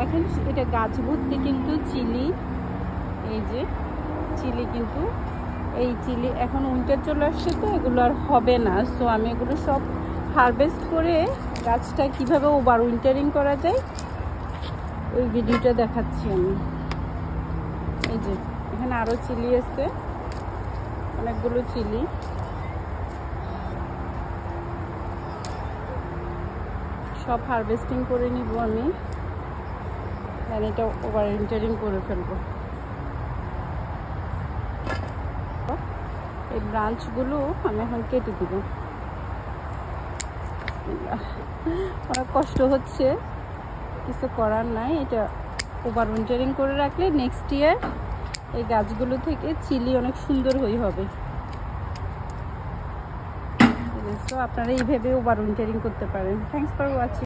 দেখেন এটা গাছ ভর্তি কিন্তু চিলি, এই যে চিলি, কিন্তু এই চিলি এখন উইন্টার চলে আসছে তো এগুলো আর হবে না। সো আমি এগুলো সব হারভেস্ট করে গাছটা কিভাবে ওভার উইন্টারিং করা যায় ওই ভিডিওটা দেখাচ্ছি আমি। এই যে এখানে আরও চিলি আছে, অনেকগুলো চিলি। সব হারভেস্টিং করে নিব আমি, দেন এটা ওভার উইন্টারিং করে ফেলবো। এই ব্রাঞ্চগুলো আমি এখন কেটে দিব। অনেক কষ্ট হচ্ছে, কিছু করার নাই। এটা ওভার উইন্টারিং করে রাখলে নেক্সট ইয়ার এই গাছগুলো থেকে চিলি অনেক সুন্দর হবে। সো আপনারা এইভাবে ওভার উইন্টারিং করতে পারেন। Thanks for watching.